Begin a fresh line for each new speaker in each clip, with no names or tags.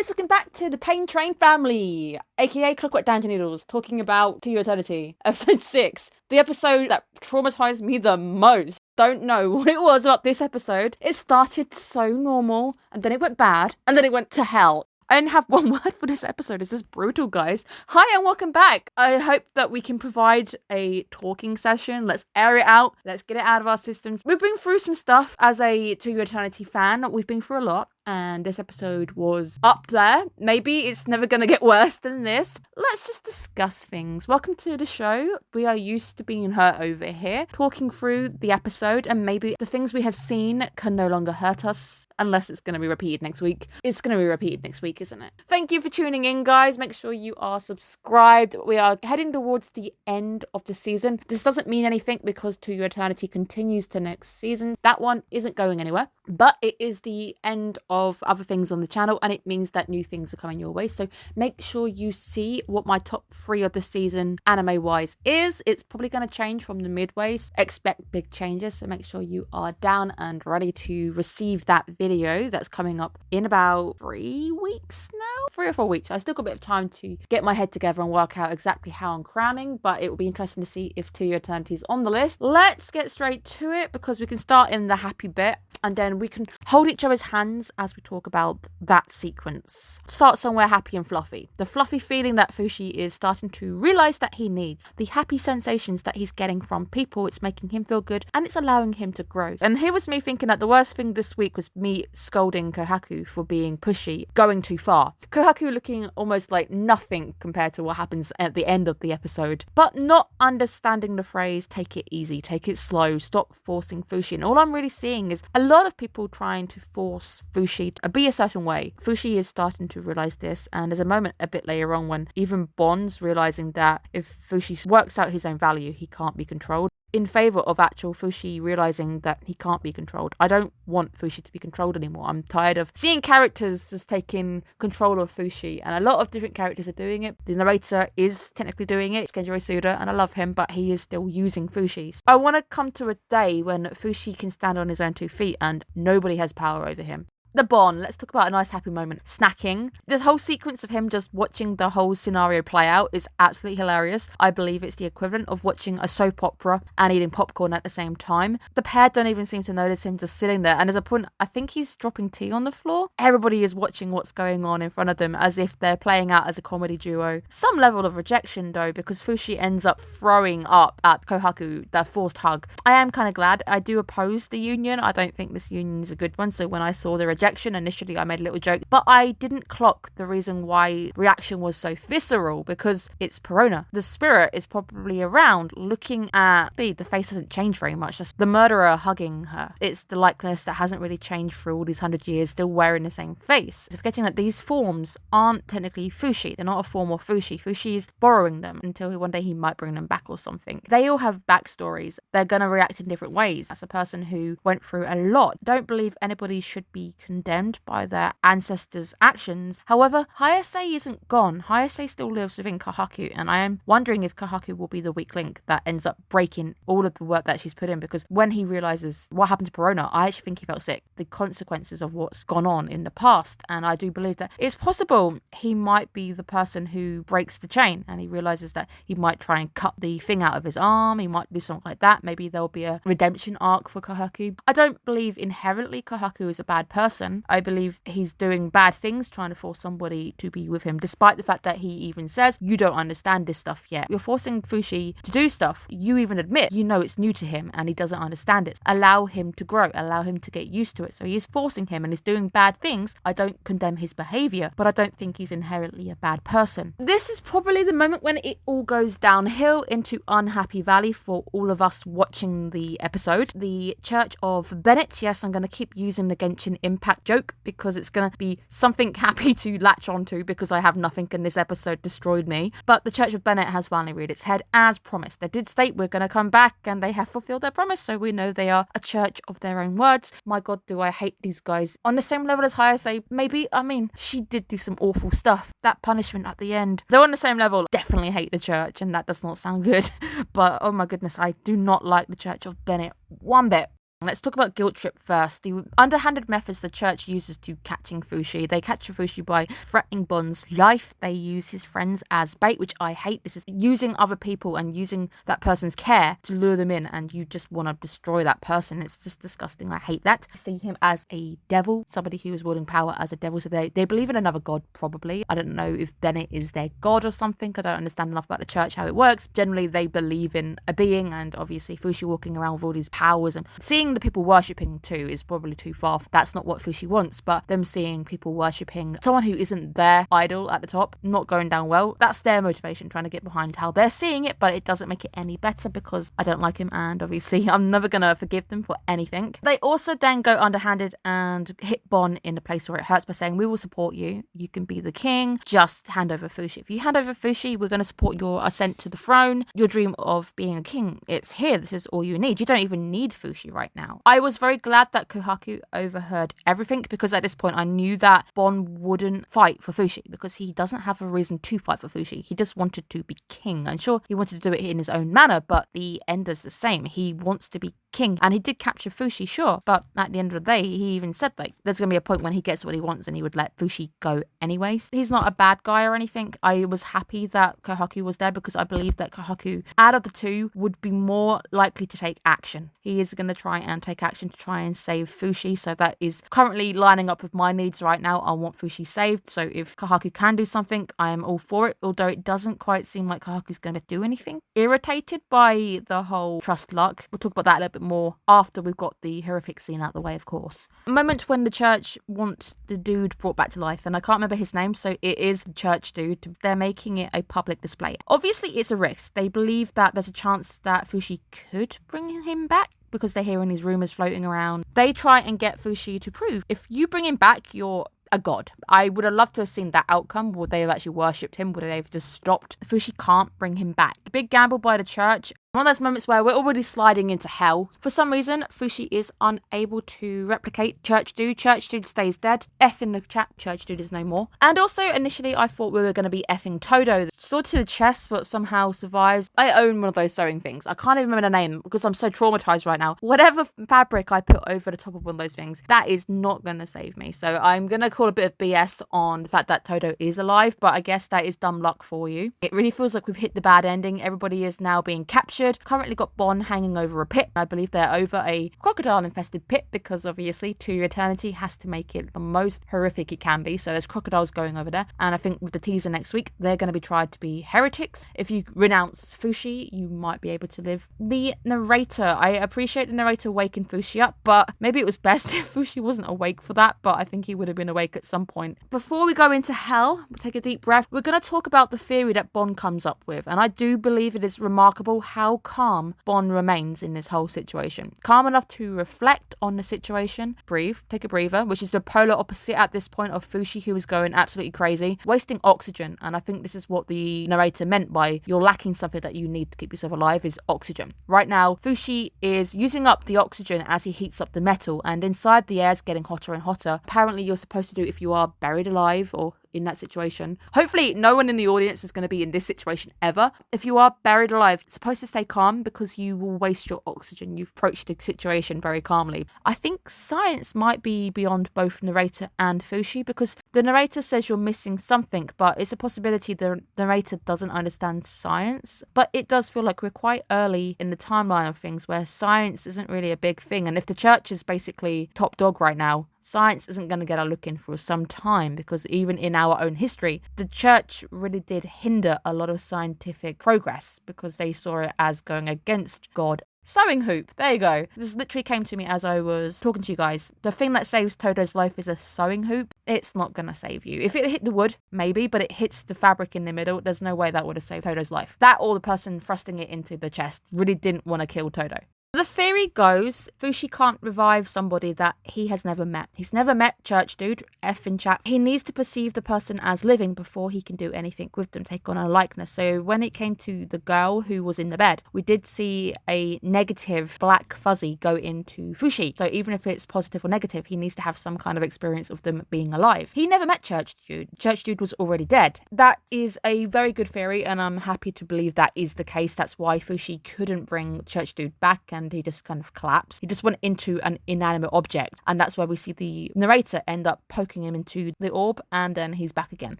guys, welcome back to the Pain Train family, aka Clockwork Danger Needles, talking about To Your Eternity, episode 6, the episode that traumatized me the most. Don't know what it was about this episode. It started so normal, and then it went bad, and then it went to hell. I only have one word for this episode. It's just brutal, guys. Hi and welcome back. I hope that we can provide a talking session. Let's air it out. Let's get it out of our systems. We've been through some stuff as a To Your Eternity fan. We've been through a lot. And this episode was up there. Maybe it's never going to get worse than this. Let's just discuss things. Welcome to the show. We are used to being hurt over here, talking through the episode, and maybe the things we have seen can no longer hurt us unless it's going to be repeated next week. It's going to be repeated next week, isn't it? Thank you for tuning in, guys. Make sure you are subscribed. We are heading towards the end of the season. This doesn't mean anything because To Your Eternity continues to next season. That one isn't going anywhere, but it is the end of other things on the channel, and it means that new things are coming your way. So make sure you see what my top 3 of the season anime wise is. It's probably going to change from the midways. Expect big changes, so make sure you are down and ready to receive that video that's coming up in about 3 weeks now, 3 or 4 weeks. I still got a bit of time to get my head together and work out exactly how I'm crowning, but it will be interesting to see if To Your Eternity is on the list. Let's get straight to it because we can start in the happy bit and then we can hold each other's hands as we talk about that sequence. Start somewhere happy and fluffy. The fluffy feeling that Fushi is starting to realise that he needs. The happy sensations that he's getting from people. It's making him feel good and it's allowing him to grow. And here was me thinking that the worst thing this week was me scolding Kohaku for being pushy, going too far. Kohaku looking almost like nothing compared to what happens at the end of the episode, but not understanding the phrase, take it easy, take it slow, stop forcing Fushi. And all I'm really seeing is a lot of people trying to force Fushi to be a certain way. Fushi is starting to realise this, and there's a moment a bit later on when even Bond's realising that if Fushi works out his own value, he can't be controlled, in favour of actual Fushi realising that he can't be controlled. I don't want Fushi to be controlled anymore. I'm tired of seeing characters just taking control of Fushi, and a lot of different characters are doing it. The narrator is technically doing it, Kenjiro Suda, and I love him, but he is still using Fushi. I want to come to a day when Fushi can stand on his own 2 feet and nobody has power over him. The Bond, let's talk about a nice happy moment. Snacking. This whole sequence of him just watching the whole scenario play out is absolutely hilarious. I believe it's the equivalent of watching a soap opera and eating popcorn at the same time. The pair don't even seem to notice him just sitting there, and there's a point, I think he's dropping tea on the floor. Everybody is watching what's going on in front of them as if they're playing out as a comedy duo. Some level of rejection though, because Fushi ends up throwing up at Kohaku, that forced hug. I am kind of glad. I do oppose the union. I don't think this union is a good one, so when I saw the rejection initially, I made a little joke, but I didn't clock the reason why reaction was so visceral, because it's Perona. The spirit is probably around looking at the face hasn't changed very much. That's the murderer hugging her. It's the likeness that hasn't really changed for all these 100 years, still wearing the same face. It's forgetting that these forms aren't technically Fushi. They're not a form of Fushi. Fushi is borrowing them until one day he might bring them back or something. They all have backstories. They're going to react in different ways. As a person who went through a lot, don't believe anybody should be condemned by their ancestors' actions. However, Hayase isn't gone. Hayase still lives within Kohaku, and I am wondering if Kohaku will be the weak link that ends up breaking all of the work that she's put in, because when he realises what happened to Perona, I actually think he felt sick. The consequences of what's gone on in the past, and I do believe that it's possible he might be the person who breaks the chain, and he realises that he might try and cut the thing out of his arm, he might do something like that. Maybe there'll be a redemption arc for Kohaku. I don't believe inherently Kohaku is a bad person. I believe he's doing bad things, trying to force somebody to be with him, despite the fact that he even says, you don't understand this stuff yet. You're forcing Fushi to do stuff. You even admit, you know it's new to him and he doesn't understand it. Allow him to grow. Allow him to get used to it. So he is forcing him and he's doing bad things. I don't condemn his behaviour, but I don't think he's inherently a bad person. This is probably the moment when it all goes downhill into Unhappy Valley for all of us watching the episode. The Church of Bennett. Yes, I'm going to keep using the Genshin Impact joke because it's going to be something happy to latch onto because I have nothing and this episode destroyed me. But the Church of Bennett has finally reared its head as promised. They did state we're going to come back and they have fulfilled their promise, so we know they are a church of their own words. My god, do I hate these guys. On the same level as Hayase, maybe. I mean, she did do some awful stuff. That punishment at the end. They're on the same level. Definitely hate the church, and that does not sound good. But oh my goodness, I do not like the Church of Bennett one bit. Let's talk about guilt trip first. The underhanded methods the church uses to catching Fushi. They catch Fushi by threatening Bond's life. They use his friends as bait, which I hate. This is using other people and using that person's care to lure them in, and you just want to destroy that person. It's just disgusting. I hate that. I see him as a devil, somebody who is wielding power as a devil. So they believe in another god, probably. I don't know if Bennett is their god or something. I don't understand enough about the church, how it works. Generally, they believe in a being, and obviously Fushi walking around with all these powers and seeing the people worshipping too is probably too far. That's not what Fushi wants, but them seeing people worshipping someone who isn't their idol at the top, not going down well, that's their motivation, trying to get behind how they're seeing it, but it doesn't make it any better because I don't like him, and obviously I'm never gonna forgive them for anything. They also then go underhanded and hit Bon in the place where it hurts by saying, we will support you, you can be the king, just hand over Fushi. If you hand over Fushi, we're going to support your ascent to the throne, your dream of being a king. It's here, this is all you need. You don't even need Fushi right now. I was very glad that Kohaku overheard everything, because at this point I knew that Bon wouldn't fight for Fushi because he doesn't have a reason to fight for Fushi. He just wanted to be king, and sure, he wanted to do it in his own manner, but the end is the same. He wants to be king, and he did capture Fushi, sure, but at the end of the day, he even said like there's gonna be a point when he gets what he wants and he would let Fushi go anyways. He's not a bad guy or anything. I was happy that Kohaku was there because I believe that Kohaku, out of the two, would be more likely to take action. He is going to try and take action to try and save Fushi, so that is currently lining up with my needs right now. I want Fushi saved, so if Kohaku can do something, I am all for it, although it doesn't quite seem like Kohaku's going to do anything. Irritated by the whole trust luck. We'll talk about that a little bit more after we've got the horrific scene out of the way, of course. A moment when the church wants the dude brought back to life, and I can't remember his name, so it is the church dude. They're making it a public display. Obviously, it's a risk. They believe that there's a chance that Fushi could bring him back because they're hearing these rumours floating around. They try and get Fushi to prove, if you bring him back, you're a god. I would have loved to have seen that outcome. Would they have actually worshipped him? Would they have just stopped? Fushi can't bring him back. Big gamble by the church. One of those moments where we're already sliding into hell. For some reason, Fushi is unable to replicate Church Dude. Church Dude stays dead. F in the chat, Church Dude is no more. And also, initially, I thought we were going to be effing Todo. Sword to the chest, but somehow survives. I own one of those sewing things. I can't even remember the name because I'm so traumatized right now. Whatever fabric I put over the top of one of those things, that is not going to save me. So I'm going to call a bit of BS on the fact that Todo is alive, but I guess that is dumb luck for you. It really feels like we've hit the bad ending. Everybody is now being captured. Currently got Bon hanging over a pit. I believe they're over a crocodile-infested pit because obviously To Your Eternity has to make it the most horrific it can be. So there's crocodiles going over there. And I think with the teaser next week, they're going to be tried to be heretics. If you renounce Fushi, you might be able to live. The narrator. I appreciate the narrator waking Fushi up, but maybe it was best if Fushi wasn't awake for that, but I think he would have been awake at some point. Before we go into hell, we'll take a deep breath. We're going to talk about the theory that Bon comes up with. And I do believe it is remarkable how calm Bon remains in this whole situation. Calm enough to reflect on the situation, breathe, take a breather, which is the polar opposite at this point of Fushi, who is going absolutely crazy, wasting oxygen. And I think this is what the narrator meant by you're lacking something that you need to keep yourself alive is oxygen. Right now, Fushi is using up the oxygen as he heats up the metal, and inside the air is getting hotter and hotter. Apparently, you're supposed to do if you are buried alive or in that situation. Hopefully no one in the audience is going to be in this situation ever. If you are buried alive, it's supposed to stay calm because you will waste your oxygen. You've approached the situation very calmly. I think science might be beyond both narrator and Fushi because the narrator says you're missing something, but it's a possibility the narrator doesn't understand science. But it does feel like we're quite early in the timeline of things where science isn't really a big thing. And if the church is basically top dog right now, science isn't going to get a look in for some time because even in our own history, the church really did hinder a lot of scientific progress because they saw it as going against God. Sewing hoop, there you go. This literally came to me as I was talking to you guys. The thing that saves Todo's life is a sewing hoop. It's not going to save you. If it hit the wood, maybe, but it hits the fabric in the middle. There's no way that would have saved Todo's life. That or the person thrusting it into the chest really didn't want to kill Todo. The theory goes, Fushi can't revive somebody that he has never met. He's never met Church Dude, F in chat. He needs to perceive the person as living before he can do anything with them, take on a likeness. So when it came to the girl who was in the bed, we did see a negative black fuzzy go into Fushi. So even if it's positive or negative, he needs to have some kind of experience of them being alive. He never met Church Dude. Church Dude was already dead. That is a very good theory, and I'm happy to believe that is the case. That's why Fushi couldn't bring Church Dude back, and and he just kind of collapsed. He just went into an inanimate object, and that's where we see the narrator end up poking him into the orb, and then he's back again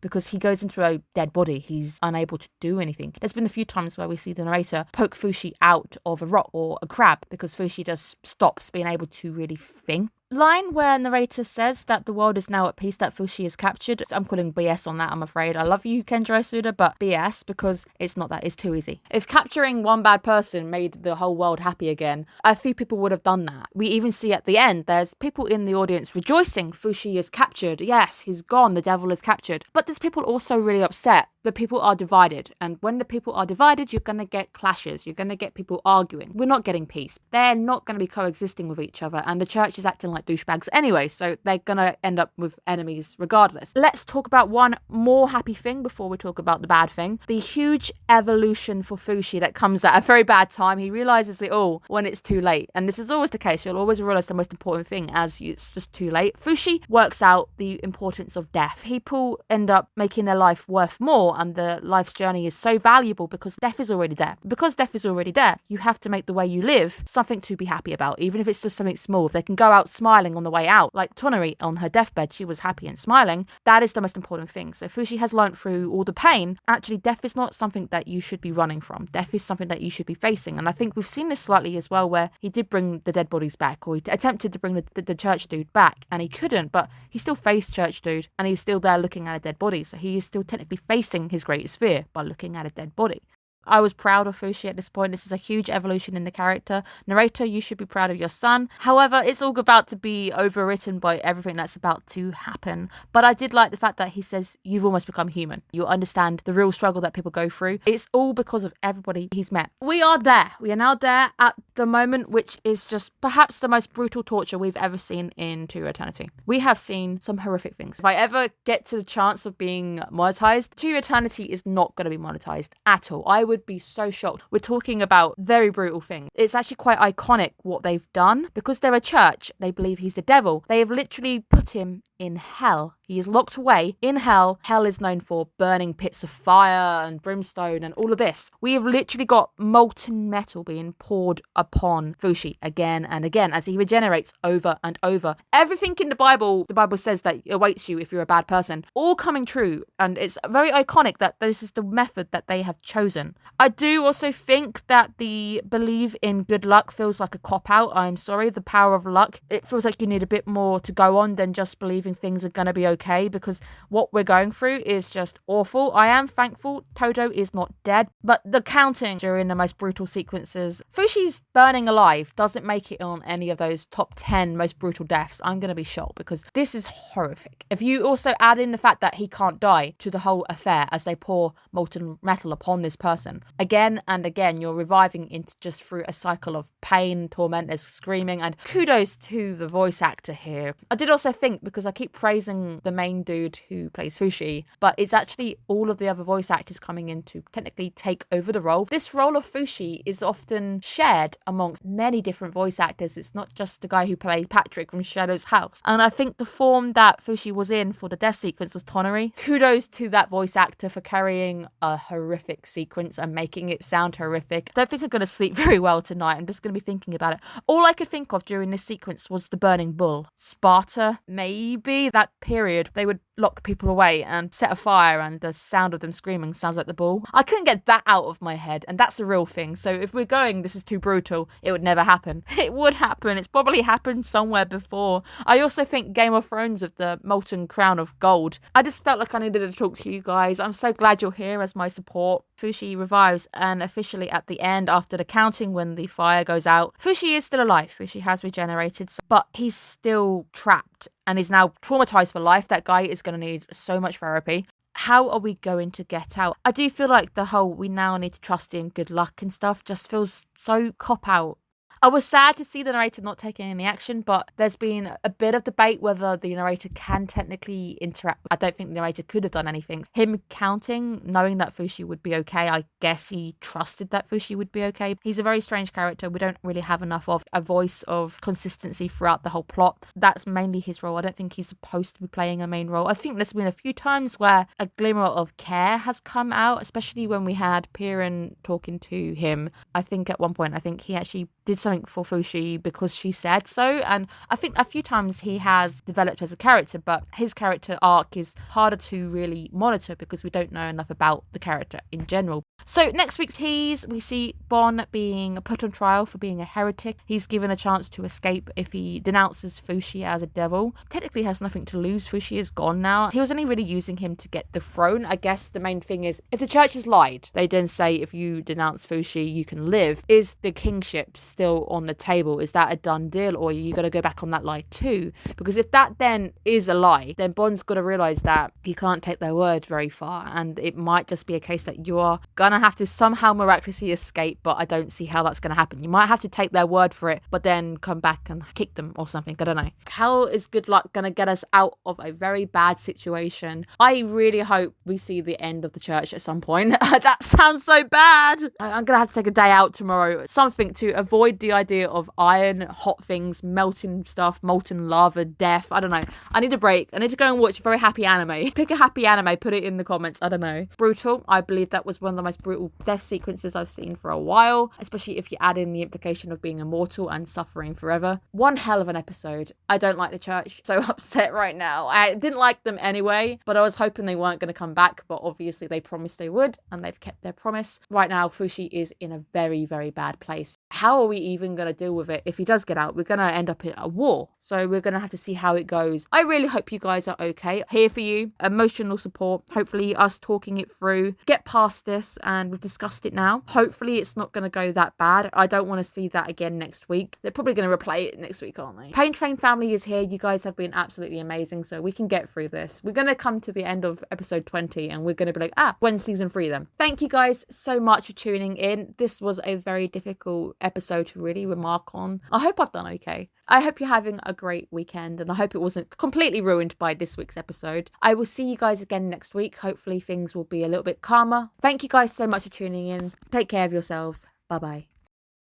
because he goes into a dead body. He's unable to do anything. There's been a few times where we see the narrator poke Fushi out of a rock or a crab because Fushi just stops being able to really think. Line where narrator says that the world is now at peace, that Fushi is captured. I'm calling BS on that, I'm afraid. I love you, Kenjiro Suda, but BS, because it's not that. It's too easy. If capturing one bad person made the whole world happy again, a few people would have done that. We even see at the end, there's people in the audience rejoicing Fushi is captured. Yes, he's gone. The devil is captured. But there's people also really upset. The people are divided. And when the people are divided, you're going to get clashes. You're going to get people arguing. We're not getting peace. They're not going to be coexisting with each other. And the church is acting like douchebags anyway. So they're going to end up with enemies regardless. Let's talk about one more happy thing before we talk about the bad thing. The huge evolution for Fushi that comes at a very bad time. He realizes it all when it's too late. And this is always the case. You'll always realize the most important thing as it's just too late. Fushi works out the importance of death. People end up making their life worth more, and the life's journey is so valuable because death is already there. Because death is already there, you have to make the way you live something to be happy about, even if it's just something small. If they can go out smiling on the way out, like Tonari on her deathbed, she was happy and smiling. That is the most important thing. So Fushi has learned through all the pain, actually death is not something that you should be running from. Death is something that you should be facing. And I think we've seen this slightly as well, where he did bring the dead bodies back, or he attempted to bring the church dude back, and he couldn't, but he still faced church dude, and he's still there looking at a dead body. So he is still technically facing his greatest fear by looking at a dead body. I was proud of Fushi at this point. This is a huge evolution in the character. Narrator, you should be proud of your son. However, it's all about to be overwritten by everything that's about to happen. But I did like the fact that he says, you've almost become human. You'll understand the real struggle that people go through. It's all because of everybody he's met. We are there. We are now there at the moment, which is just perhaps the most brutal torture we've ever seen in To Eternity. We have seen some horrific things. If I ever get to the chance of being monetized, To Eternity is not going to be monetized at all. I would be so shocked. We're talking about very brutal things. It's actually quite iconic what they've done. Because they're a church, they believe he's the devil. They have literally put him in hell. He is locked away in hell. Hell is known for burning pits of fire and brimstone and all of this. We have literally got molten metal being poured upon Fushi again and again as he regenerates over and over. Everything in the Bible says that awaits you if you're a bad person, all coming true. And it's very iconic that this is the method that they have chosen. I do also think that the believe in good luck feels like a cop-out. I'm sorry, the power of luck. It feels like you need a bit more to go on than just believing things are going to be okay, because what we're going through is just awful. I am thankful Todo is not dead, but the counting during the most brutal sequences, Fushi's burning alive doesn't make it on any of those top 10 most brutal deaths. I'm going to be shocked because this is horrific. If you also add in the fact that he can't die to the whole affair as they pour molten metal upon this person, again and again, you're reviving into just through a cycle of pain, torment, there's screaming, and kudos to the voice actor here. I did also think, because I keep praising the main dude who plays Fushi, but it's actually all of the other voice actors coming in to technically take over the role. This role of Fushi is often shared amongst many different voice actors. It's not just the guy who played Patrick from Shadow's House. And I think the form that Fushi was in for the death sequence was Tonari. Kudos to that voice actor for carrying a horrific sequence and making it sound horrific. I don't think I'm going to sleep very well tonight. I'm just going to be thinking about it. All I could think of during this sequence was the burning bull. Sparta, maybe. That period, they would lock people away and set a fire, and the sound of them screaming sounds like the bull. I couldn't get that out of my head, and that's a real thing. So if we're going, this is too brutal, it would never happen. It would happen. It's probably happened somewhere before. I also think Game of Thrones of the molten crown of gold. I just felt like I needed to talk to you guys. I'm so glad you're here as my support. Fushi revives, and officially at the end, after the counting, when the fire goes out, Fushi is still alive. Fushi has regenerated, but he's still trapped and is now traumatized for life. That guy is going to need so much therapy. How are we going to get out? I do feel like the whole we now need to trust in good luck and stuff just feels so cop-out. I was sad to see the narrator not taking any action, but there's been a bit of debate whether the narrator can technically interact. I don't think the narrator could have done anything. Him counting, knowing that Fushi would be okay, I guess he trusted that Fushi would be okay. He's a very strange character. We don't really have enough of a voice of consistency throughout the whole plot. That's mainly his role. I don't think he's supposed to be playing a main role. I think there's been a few times where a glimmer of care has come out, especially when we had Piran talking to him. I think at one point, he actually did something something for Fushi because she said so. And I think a few times he has developed as a character, but his character arc is harder to really monitor because we don't know enough about the character in general. So next week's tease, we see Bon being put on trial for being a heretic. He's given a chance to escape if he denounces Fushi as a devil. Technically has nothing to lose. Fushi is gone now. He was only really using him to get the throne. I guess the main thing is, if the church has lied, they then say if you denounce Fushi, you can live. Is the kingship still on the table? Is that a done deal, or are you going to go back on that lie too? Because if that then is a lie, then Bond's got to realise that you can't take their word very far, and it might just be a case that you are going to have to somehow miraculously escape, but I don't see how that's going to happen. You might have to take their word for it, but then come back and kick them or something. I don't know. How is good luck going to get us out of a very bad situation? I really hope we see the end of the church at some point. That sounds so bad. I'm going to have to take a day out tomorrow, something to avoid the idea of iron, hot things, melting stuff, molten lava, death. I don't know. I need a break. I need to go and watch a very happy anime. Pick a happy anime, put it in the comments. I don't know. Brutal. I believe that was one of the most brutal death sequences I've seen for a while, especially if you add in the implication of being immortal and suffering forever. One hell of an episode. I don't like the church. So upset right now. I didn't like them anyway, but I was hoping they weren't going to come back, but obviously they promised they would, and they've kept their promise. Right now, Fushi is in a very, very bad place. How are we even going to deal with it? If he does get out, we're going to end up in a war. So we're going to have to see how it goes. I really hope you guys are okay. Here for you. Emotional support. Hopefully us talking it through. Get past this, and we've discussed it now. Hopefully it's not going to go that bad. I don't want to see that again next week. They're probably going to replay it next week, aren't they? Pain Train family is here. You guys have been absolutely amazing, so we can get through this. We're going to come to the end of episode 20 and we're going to be like, when's season 3 then? Thank you guys so much for tuning in. This was a very difficult episode to really remark on. I hope I've done okay. I hope you're having a great weekend, and I hope it wasn't completely ruined by this week's episode. I will see you guys again next week. Hopefully things will be a little bit calmer. Thank you guys so much for tuning in. Take care of yourselves. Bye bye.